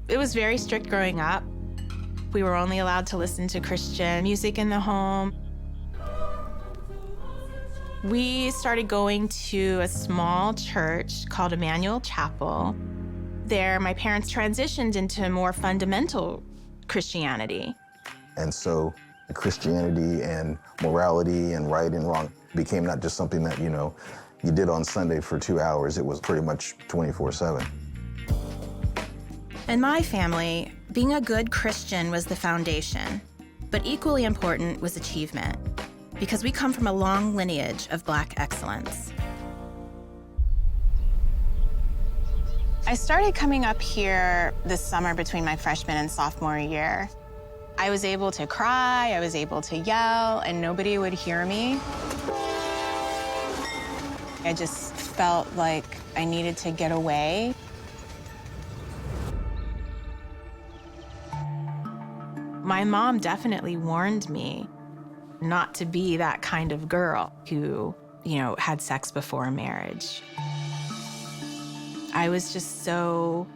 It was very strict growing up. We were only allowed to listen to Christian music in the home. We started going to a small church called Emmanuel Chapel. There, my parents transitioned into more fundamental Christianity. And so Christianity and morality and right and wrong became not just something that, you did on Sunday for 2 hours. It was pretty much 24/7. In my family, being a good Christian was the foundation, but equally important was achievement, because we come from a long lineage of Black excellence. I started coming up here this summer between my freshman and sophomore year. I was able to cry, I was able to yell, and nobody would hear me. I just felt like I needed to get away. My mom definitely warned me not to be that kind of girl who, had sex before marriage. I was just so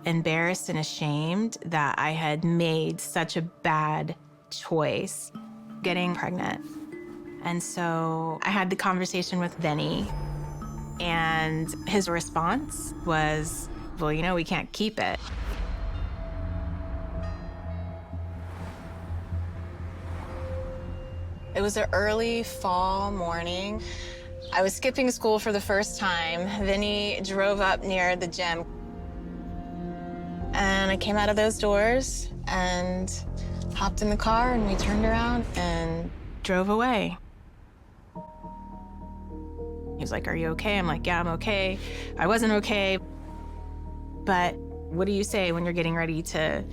embarrassed and ashamed that I had made such a bad choice getting pregnant. And so I had the conversation with Vinny, and his response was, well, we can't keep it. It was an early fall morning. I was skipping school for the first time. Vinny drove up near the gym. And I came out of those doors and hopped in the car, and we turned around and drove away. He was like, "Are you okay?" I'm like, "Yeah, I'm okay." I wasn't okay. But what do you say when you're getting ready to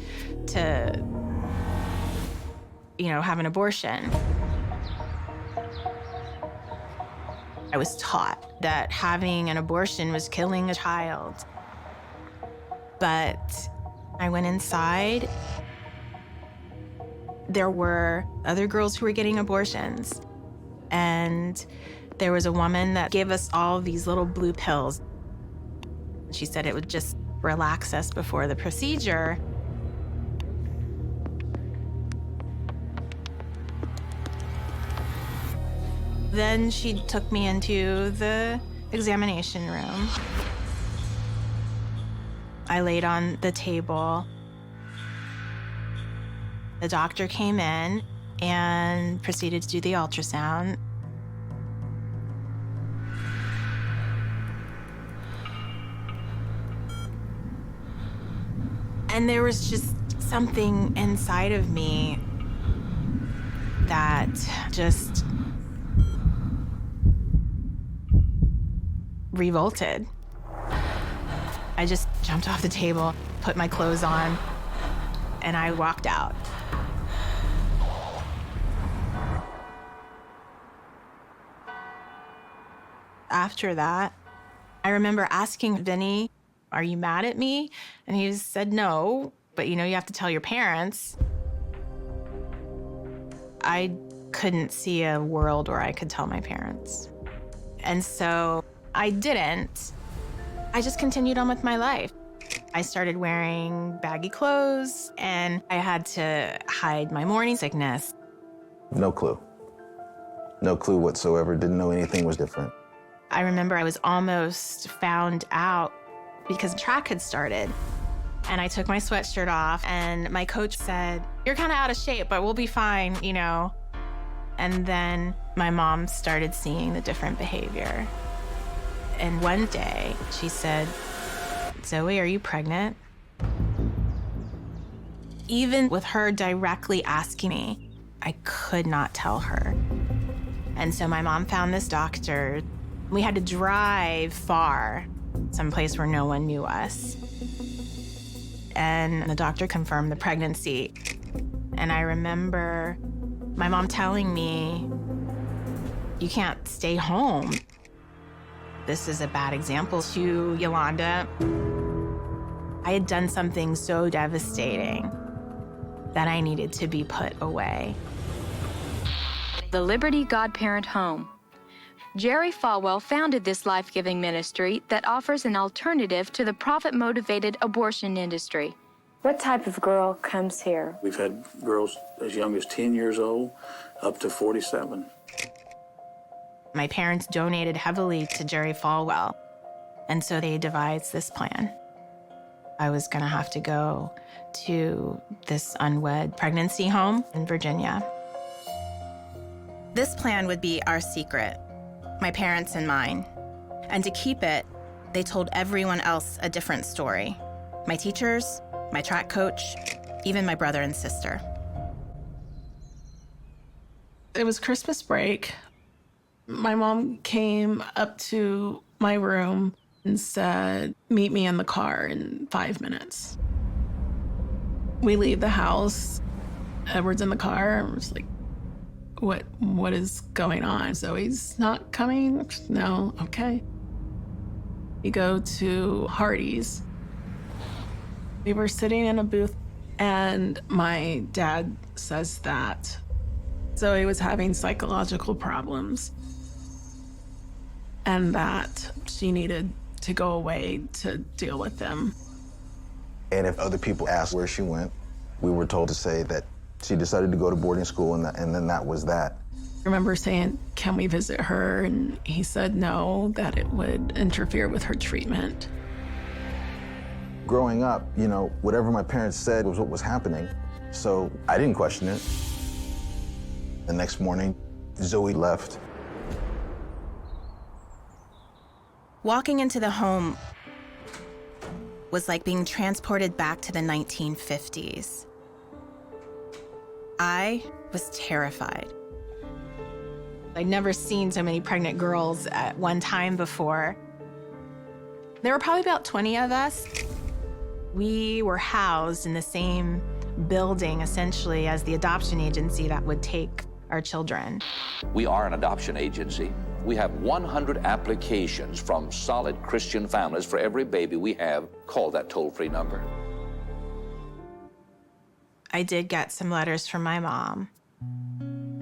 have an abortion? I was taught that having an abortion was killing a child. But I went inside. There were other girls who were getting abortions. And there was a woman that gave us all these little blue pills. She said it would just relax us before the procedure. Then she took me into the examination room. I laid on the table. The doctor came in and proceeded to do the ultrasound. And there was just something inside of me that just revolted. I just jumped off the table, put my clothes on, and I walked out. After that, I remember asking Vinny, "Are you mad at me?" And he said, "No, but you have to tell your parents." I couldn't see a world where I could tell my parents. And so I didn't. I just continued on with my life. I started wearing baggy clothes, and I had to hide my morning sickness. No clue. No clue whatsoever. Didn't know anything was different. I remember I was almost found out because track had started. And I took my sweatshirt off, and my coach said, "You're kind of out of shape, but we'll be fine, And then my mom started seeing the different behavior. And one day she said, "Zoe, are you pregnant?" Even with her directly asking me, I could not tell her. And so my mom found this doctor. We had to drive far, someplace where no one knew us. And the doctor confirmed the pregnancy. And I remember my mom telling me, "You can't stay home. This is a bad example to Yolanda." I had done something so devastating that I needed to be put away. The Liberty Godparent Home. Jerry Falwell founded this life-giving ministry that offers an alternative to the profit-motivated abortion industry. What type of girl comes here? We've had girls as young as 10 years old up to 47. My parents donated heavily to Jerry Falwell, and so they devised this plan. I was gonna have to go to this unwed pregnancy home in Virginia. This plan would be our secret, my parents and mine. And to keep it, they told everyone else a different story. My teachers, my track coach, even my brother and sister. It was Christmas break. My mom came up to my room and said, "Meet me in the car in 5 minutes." We leave the house. Edward's in the car. I was like, what is going on? Zoe's not coming? No, okay. We go to Hardee's. We were sitting in a booth, and my dad says that Zoe was having psychological problems and that she needed to go away to deal with them. And if other people asked where she went, we were told to say that she decided to go to boarding school, and then that was that. I remember saying, "Can we visit her?" And he said no, that it would interfere with her treatment. Growing up, whatever my parents said was what was happening, so I didn't question it. The next morning, Zoe left. Walking into the home was like being transported back to the 1950s. I was terrified. I'd never seen so many pregnant girls at one time before. There were probably about 20 of us. We were housed in the same building, essentially, as the adoption agency that would take our children. We are an adoption agency. We have 100 applications from solid Christian families for every baby we have. Call that toll-free number. I did get some letters from my mom.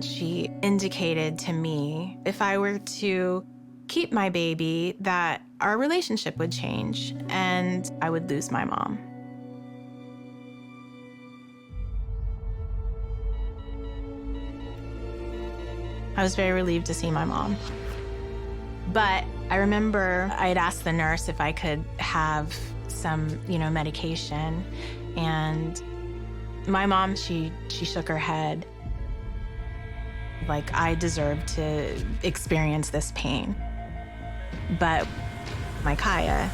She indicated to me if I were to keep my baby, that our relationship would change and I would lose my mom. I was very relieved to see my mom. But I remember I had asked the nurse if I could have some, medication. And my mom, she shook her head. Like I deserved to experience this pain. But my Kaya,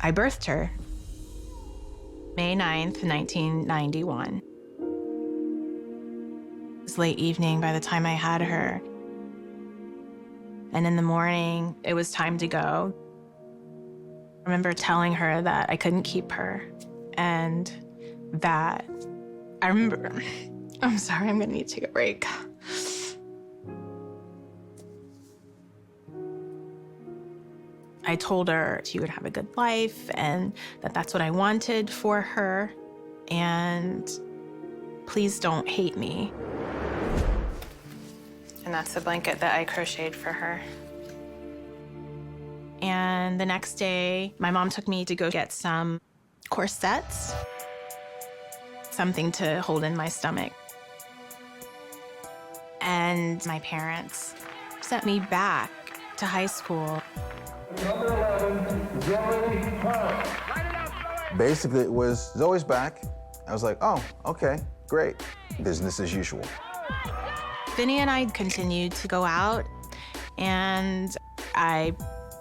I birthed her May 9th, 1991. It was late evening by the time I had her. And in the morning, it was time to go. I remember telling her that I couldn't keep her and that I'm sorry, I'm gonna need to take a break. I told her she would have a good life and that that's what I wanted for her. And please don't hate me. And that's the blanket that I crocheted for her. And the next day, my mom took me to go get some corsets, something to hold in my stomach. And my parents sent me back to high school. Basically, it was Zoe's back. I was like, oh, okay, great. Business as usual. Vinny and I continued to go out, and I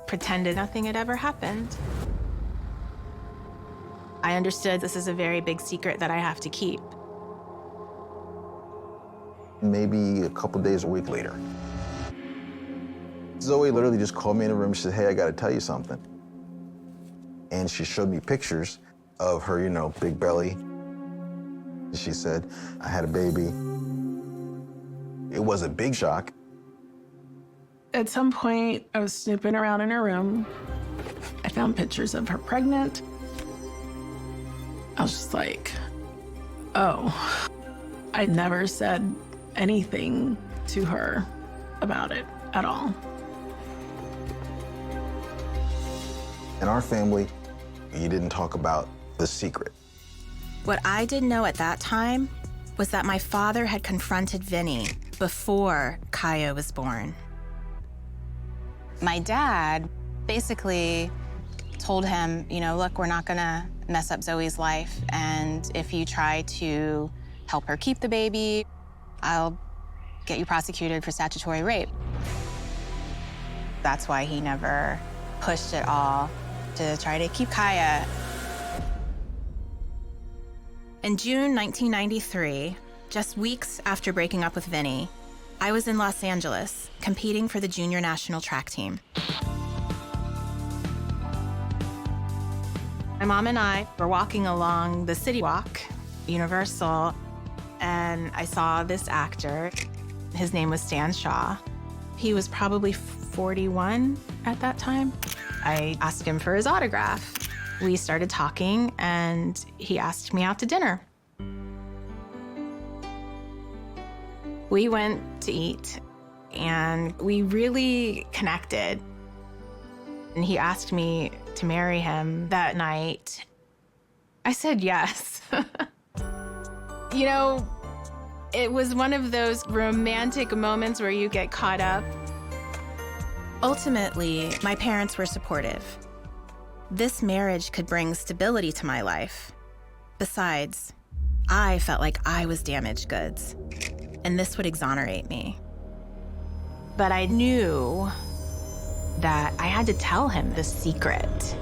pretended nothing had ever happened. I understood this is a very big secret that I have to keep. Maybe a couple days, a week later, Zoe literally just called me in the room. She said, hey, I got to tell you something. And she showed me pictures of her, big belly. She said, I had a baby. It was a big shock. At some point, I was snooping around in her room. I found pictures of her pregnant. I was just like, oh. I never said anything to her about it at all. In our family, You didn't talk about the secret. What I didn't know at that time was that my father had confronted Vinny before Kaya was born. My dad basically told him, look, we're not gonna mess up Zoe's life, and if you try to help her keep the baby, I'll get you prosecuted for statutory rape. That's why he never pushed it all to try to keep Kaya. In June 1993, just weeks after breaking up with Vinny, I was in Los Angeles competing for the junior national track team. My mom and I were walking along the City Walk, Universal, and I saw this actor. His name was Stan Shaw. He was probably 41 at that time. I asked him for his autograph. We started talking, and he asked me out to dinner. We went to eat, and we really connected. And he asked me to marry him that night. I said yes. It was one of those romantic moments where you get caught up. Ultimately, my parents were supportive. This marriage could bring stability to my life. Besides, I felt like I was damaged goods, and this would exonerate me. But I knew that I had to tell him the secret.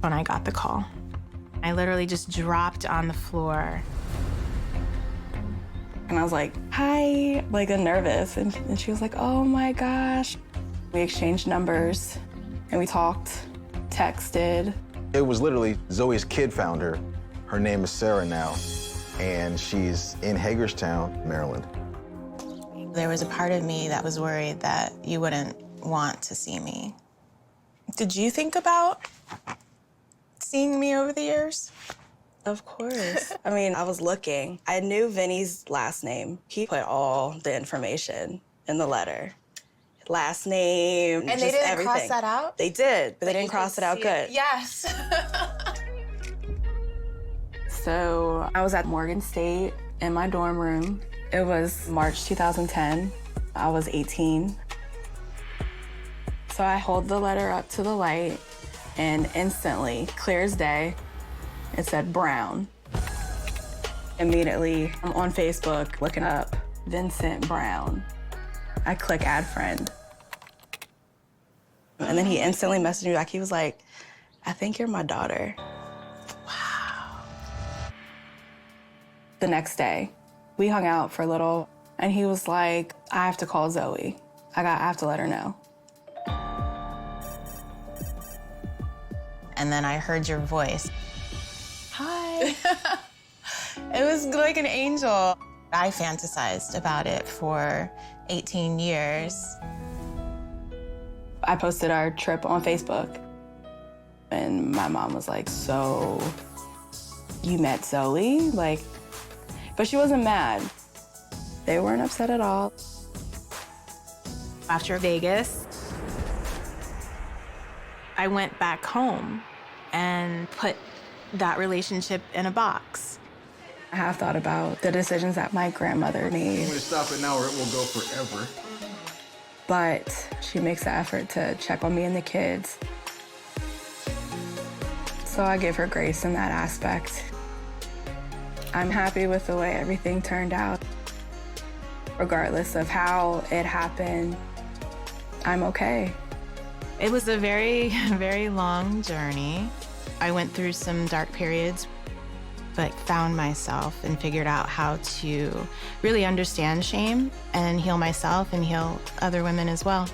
When I got the call, I literally just dropped on the floor. And I was like, hi, nervous. And she was like, oh my gosh. We exchanged numbers and we talked, texted. It was literally Zoe's kid found her. Her name is Sarah now, and she's in Hagerstown, Maryland. There was a part of me that was worried that you wouldn't want to see me. Did you think about seeing me over the years? Of course. I was looking. I knew Vinny's last name. He put all the information in the letter. Last name, And just they didn't everything. cross that out? They did, but they didn't cross it out good. Yes. So I was at Morgan State in my dorm room. It was March 2010. I was 18. So I hold the letter up to the light, and instantly, clear as day, it said Brown. Immediately, I'm on Facebook looking up Vincent Brown. I click add friend. And then he instantly messaged me back. He was like, I think you're my daughter. The next day, we hung out for a little, and he was like, I have to call Zoe. I have to let her know. And then I heard your voice. Hi. It was like an angel. I fantasized about it for 18 years. I posted our trip on Facebook, and my mom was like, so you met Zoe? But she wasn't mad. They weren't upset at all. After Vegas, I went back home and put that relationship in a box. I have thought about the decisions that my grandmother made. I'm gonna stop it now or it will go forever. But she makes the effort to check on me and the kids. So I give her grace in that aspect. I'm happy with the way everything turned out. Regardless of how it happened, I'm okay. It was a very, very long journey. I went through some dark periods, but found myself and figured out how to really understand shame and heal myself and heal other women as well.